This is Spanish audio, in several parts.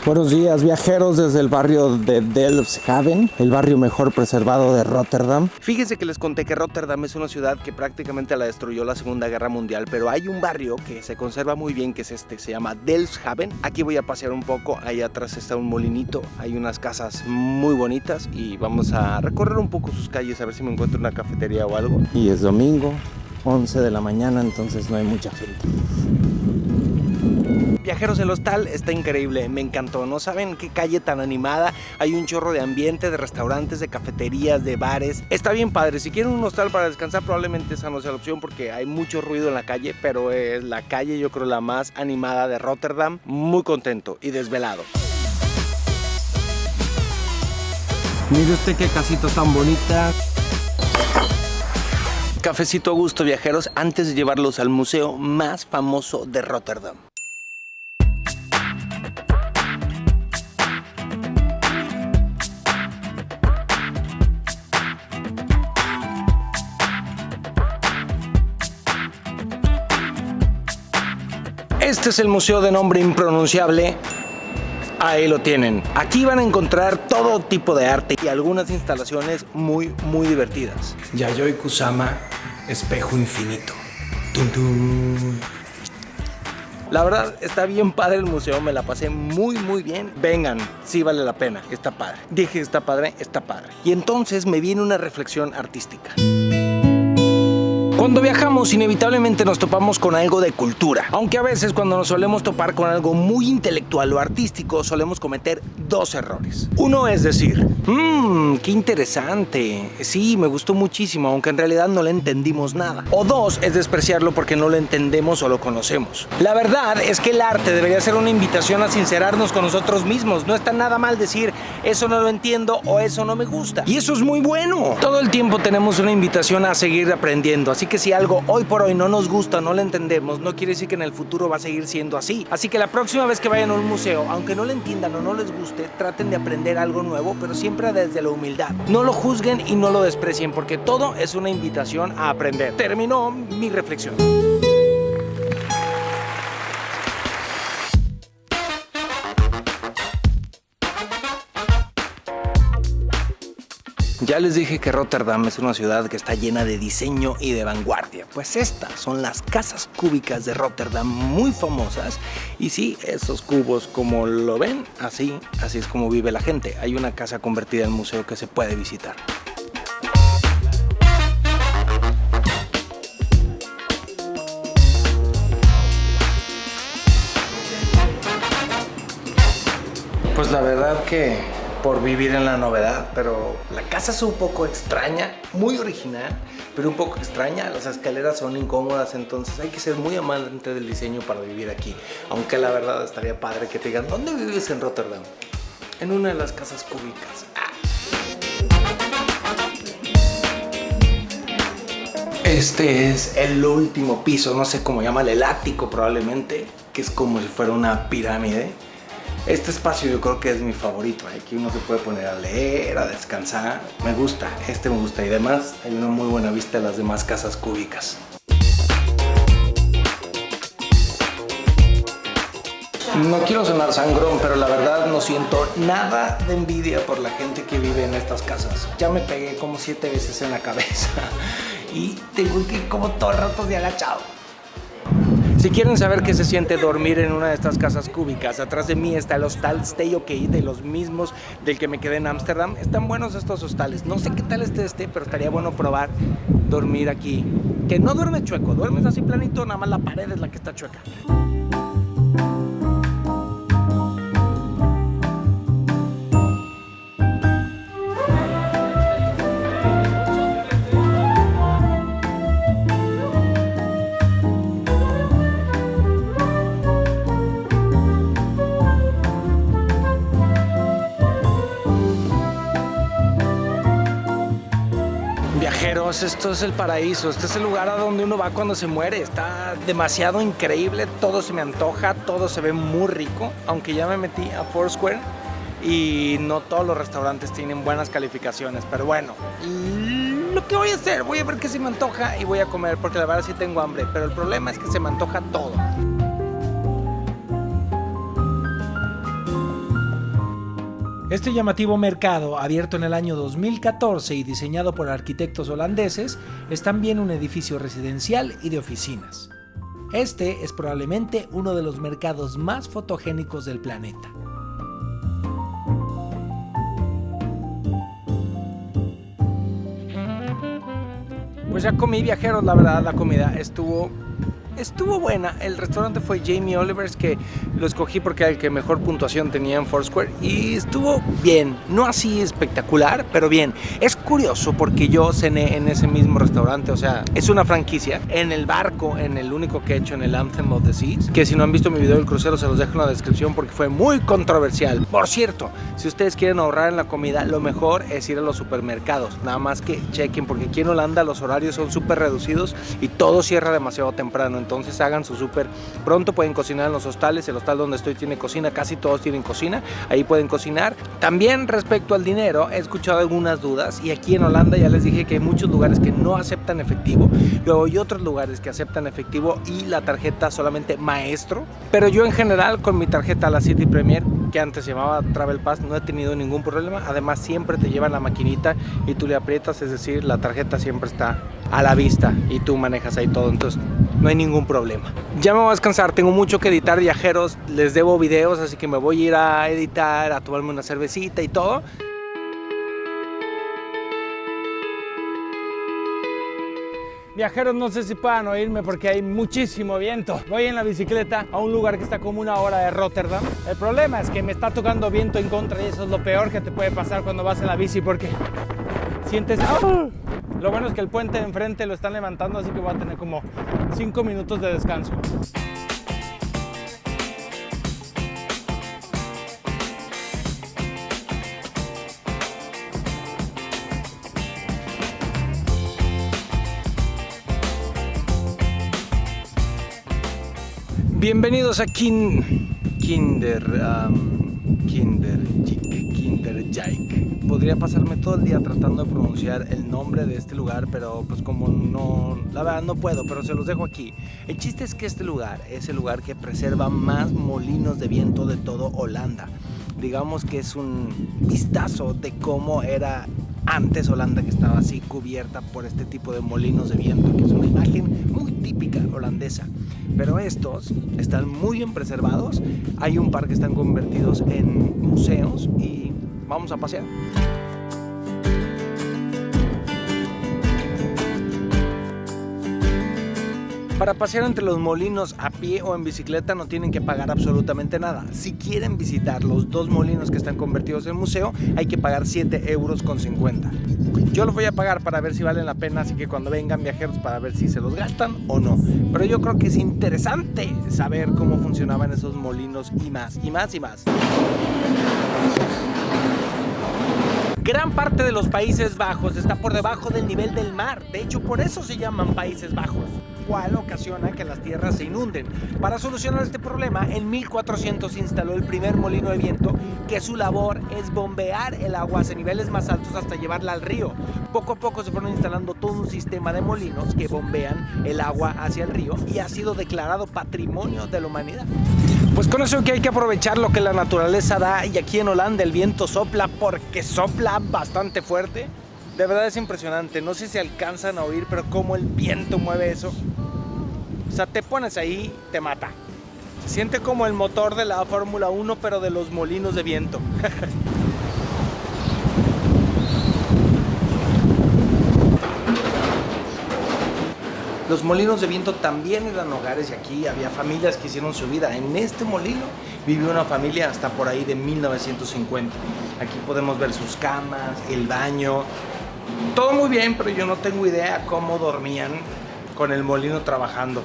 Buenos días, viajeros, desde el barrio de Delfshaven, el barrio mejor preservado de Rotterdam. Fíjense que les conté que Rotterdam es una ciudad que prácticamente la destruyó la Segunda Guerra Mundial, pero hay un barrio que se conserva muy bien, que es se llama Delfshaven. Aquí voy a pasear un poco, ahí atrás está un molinito, hay unas casas muy bonitas y vamos a recorrer un poco sus calles a ver si me encuentro una cafetería o algo. Y es domingo, 11 de la mañana, entonces no hay mucha gente. Viajeros, el hostal está increíble, me encantó. No saben qué calle tan animada. Hay un chorro de ambiente, de restaurantes, de cafeterías, de bares. Está bien padre. Si quieren un hostal para descansar, probablemente esa no sea la opción porque hay mucho ruido en la calle, pero es la calle, yo creo, la más animada de Rotterdam. Muy contento y desvelado. Mire usted qué casita tan bonita. Cafecito a gusto, viajeros, antes de llevarlos al museo más famoso de Rotterdam. Este es el museo de nombre impronunciable. Ahí lo tienen. Aquí van a encontrar todo tipo de arte y algunas instalaciones muy divertidas. Yayoi Kusama, espejo infinito. Tum, tum. La verdad está bien padre el museo, me la pasé muy bien. Vengan, sí vale la pena, está padre. Dije está padre. Y entonces me viene una reflexión artística. Cuando viajamos, inevitablemente nos topamos con algo de cultura. Aunque a veces cuando nos solemos topar con algo muy intelectual o artístico, solemos cometer dos errores. Uno es decir, qué interesante. Sí, me gustó muchísimo, aunque en realidad no le entendimos nada. O dos, es despreciarlo porque no lo entendemos o lo conocemos. La verdad es que el arte debería ser una invitación a sincerarnos con nosotros mismos. No está nada mal decir, eso no lo entiendo o eso no me gusta. Y eso es muy bueno. Todo el tiempo tenemos una invitación a seguir aprendiendo. Así que si algo hoy por hoy no nos gusta, no lo entendemos, no quiere decir que en el futuro va a seguir siendo así. Así que la próxima vez que vayan a un museo, aunque no lo entiendan o no les guste, traten de aprender algo nuevo, pero siempre desde la humildad. No lo juzguen y no lo desprecien, porque todo es una invitación a aprender. Terminó mi reflexión. Ya les dije que Rotterdam es una ciudad que está llena de diseño y de vanguardia. Pues estas son las casas cúbicas de Rotterdam, muy famosas. Y sí, esos cubos, como lo ven, así es como vive la gente. Hay una casa convertida en museo que se puede visitar. Pues la verdad que por vivir en la novedad, pero la casa es un poco extraña, muy original, pero un poco extraña. Las escaleras son incómodas, entonces hay que ser muy amante del diseño para vivir aquí. Aunque la verdad estaría padre que te digan, ¿dónde vives en Rotterdam? En una de las casas cúbicas. Este es el último piso, no sé cómo llamarle, el ático probablemente, que es como si fuera una pirámide. Este espacio yo creo que es mi favorito. Aquí uno se puede poner a leer, a descansar. Me gusta, este me gusta. Y además hay una muy buena vista de las demás casas cúbicas. No quiero sonar sangrón, pero la verdad no siento nada de envidia por la gente que vive en estas casas. Ya me pegué como 7 veces en la cabeza y tengo que ir como todo el rato de agachado. Si quieren saber qué se siente dormir en una de estas casas cúbicas, atrás de mí está el hostal Stay OK, de los mismos del que me quedé en Ámsterdam. Están buenos estos hostales. No sé qué tal pero estaría bueno probar dormir aquí. Que no duermes chueco, duermes así planito, nada más la pared es la que está chueca. Viajeros, esto es el paraíso, este es el lugar a donde uno va cuando se muere. Está demasiado increíble, todo se me antoja, todo se ve muy rico. Aunque ya me metí a Foursquare y no todos los restaurantes tienen buenas calificaciones, pero bueno, lo que voy a hacer, voy a ver qué se me antoja y voy a comer, porque la verdad sí tengo hambre, pero el problema es que se me antoja todo. Este llamativo mercado, abierto en el año 2014 y diseñado por arquitectos holandeses, es también un edificio residencial y de oficinas. Este es probablemente uno de los mercados más fotogénicos del planeta. Pues ya comí, viajeros, la verdad la comida estuvo buena. El restaurante fue Jamie Oliver's, que lo escogí porque era el que mejor puntuación tenía en Foursquare, y estuvo bien, no así espectacular, pero bien. Es curioso porque yo cené en ese mismo restaurante, o sea, es una franquicia, en el barco, en el único que he hecho, en el Anthem of the Seas, que si no han visto mi video del crucero se los dejo en la descripción porque fue muy controversial. Por cierto, si ustedes quieren ahorrar en la comida, lo mejor es ir a los supermercados, nada más que chequen, porque aquí en Holanda los horarios son súper reducidos y todo cierra demasiado temprano. Entonces hagan su súper pronto, pueden cocinar en los hostales. El hostal donde estoy tiene cocina, casi todos tienen cocina, ahí pueden cocinar. También respecto al dinero, he escuchado algunas dudas, y aquí en Holanda ya les dije que hay muchos lugares que no aceptan efectivo, luego hay otros lugares que aceptan efectivo y la tarjeta solamente Maestro, pero yo en general con mi tarjeta, la City Premier, que antes se llamaba Travel Pass, no he tenido ningún problema. Además siempre te llevan la maquinita y tú le aprietas, es decir, la tarjeta siempre está a la vista y tú manejas ahí todo, entonces no hay ningún problema. Ya me voy a descansar, tengo mucho que editar, viajeros, les debo videos, así que me voy a ir a editar, a tomarme una cervecita y todo. Viajeros, no sé si puedan oírme porque hay muchísimo viento. Voy en la bicicleta a un lugar que está como una hora de Rotterdam. El problema es que me está tocando viento en contra y eso es lo peor que te puede pasar cuando vas en la bici, porque sientes... ¡Ah! Lo bueno es que el puente de enfrente lo están levantando, así que voy a tener como 5 minutos de descanso. Bienvenidos a Kinderjijk. Podría pasarme todo el día tratando de pronunciar el nombre de este lugar, pero pues como no, la verdad no puedo, pero se los dejo aquí. El chiste es que este lugar es el lugar que preserva más molinos de viento de todo Holanda. Digamos que es un vistazo de cómo era antes Holanda, que estaba así cubierta por este tipo de molinos de viento, que es una imagen muy típica holandesa. Pero estos están muy bien preservados. Hay un par que están convertidos en museos y vamos a pasear. Para pasear entre los molinos a pie o en bicicleta no tienen que pagar absolutamente nada. Si quieren visitar los dos molinos que están convertidos en museo, hay que pagar 7,50 €. Yo los voy a pagar para ver si valen la pena, así que cuando vengan viajeros, para ver si se los gastan o no. Pero yo creo que es interesante saber cómo funcionaban esos molinos y más, y más, y más. Gran parte de los Países Bajos está por debajo del nivel del mar. De hecho, por eso se llaman Países Bajos, cual ocasiona que las tierras se inunden. Para solucionar este problema, en 1400 se instaló el primer molino de viento, que su labor es bombear el agua hacia niveles más altos hasta llevarla al río. Poco a poco se fueron instalando todo un sistema de molinos que bombean el agua hacia el río y ha sido declarado Patrimonio de la Humanidad. Pues con eso que hay que aprovechar lo que la naturaleza da, y aquí en Holanda el viento sopla porque sopla bastante fuerte. De verdad es impresionante, no sé si alcanzan a oír, pero cómo el viento mueve eso. O sea, te pones ahí, te mata. Se siente como el motor de la Fórmula 1, pero de los molinos de viento. Los molinos de viento también eran hogares, y aquí había familias que hicieron su vida. En este molino vivió una familia hasta por ahí de 1950. Aquí podemos ver sus camas, el baño. Todo muy bien, pero yo no tengo idea cómo dormían con el molino trabajando.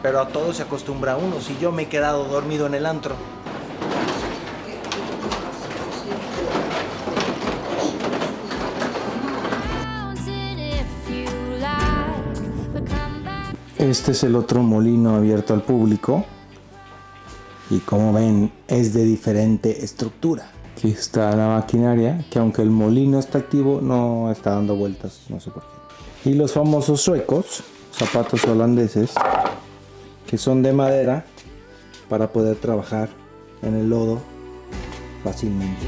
Pero a todo se acostumbra uno. Si yo me he quedado dormido en el antro. Este es el otro molino abierto al público. Y como ven, es de diferente estructura. Aquí está la maquinaria, que aunque el molino está activo, no está dando vueltas, no sé por qué. Y los famosos suecos, zapatos holandeses, que son de madera para poder trabajar en el lodo fácilmente.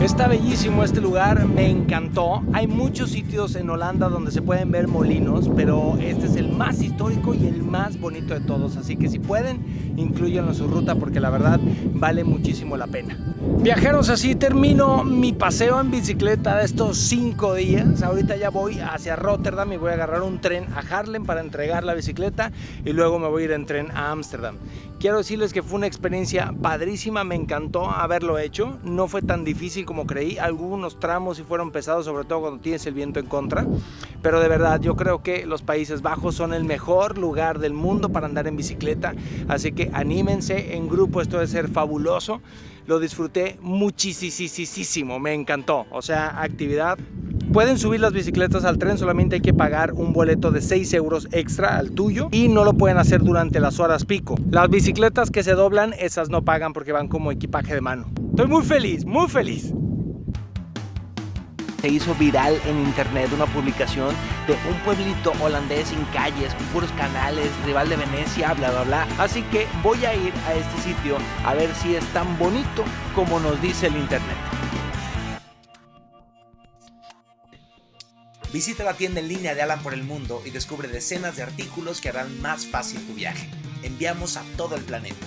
Está bellísimo este lugar, me encantó. Hay muchos sitios en Holanda donde se pueden ver molinos, pero este es el más histórico y el más bonito de todos. Así que si pueden, inclúyanlo en su ruta porque la verdad vale muchísimo la pena. Viajeros, así termino mi paseo en bicicleta de estos 5 días. Ahorita ya voy hacia Rotterdam y voy a agarrar un tren a Haarlem para entregar la bicicleta y luego me voy a ir en tren a Ámsterdam. Quiero decirles que fue una experiencia padrísima, me encantó haberlo hecho. No fue tan difícil como creí. Algunos tramos sí fueron pesados, sobre todo cuando tienes el viento en contra. Pero de verdad, yo creo que los Países Bajos son el mejor lugar del mundo para andar en bicicleta. Así que anímense en grupo, esto debe ser fabuloso. Lo disfruté muchísimo, me encantó. O sea, actividad. Pueden subir las bicicletas al tren, solamente hay que pagar un boleto de 6 euros extra al tuyo y no lo pueden hacer durante las horas pico. Las bicicletas que se doblan, esas no pagan porque van como equipaje de mano. Estoy muy feliz, muy feliz. Se hizo viral en internet una publicación de un pueblito holandés sin calles, con puros canales, rival de Venecia, bla bla bla. Así que voy a ir a este sitio a ver si es tan bonito como nos dice el internet. Visita la tienda en línea de Alan por el mundo y descubre decenas de artículos que harán más fácil tu viaje. Enviamos a todo el planeta.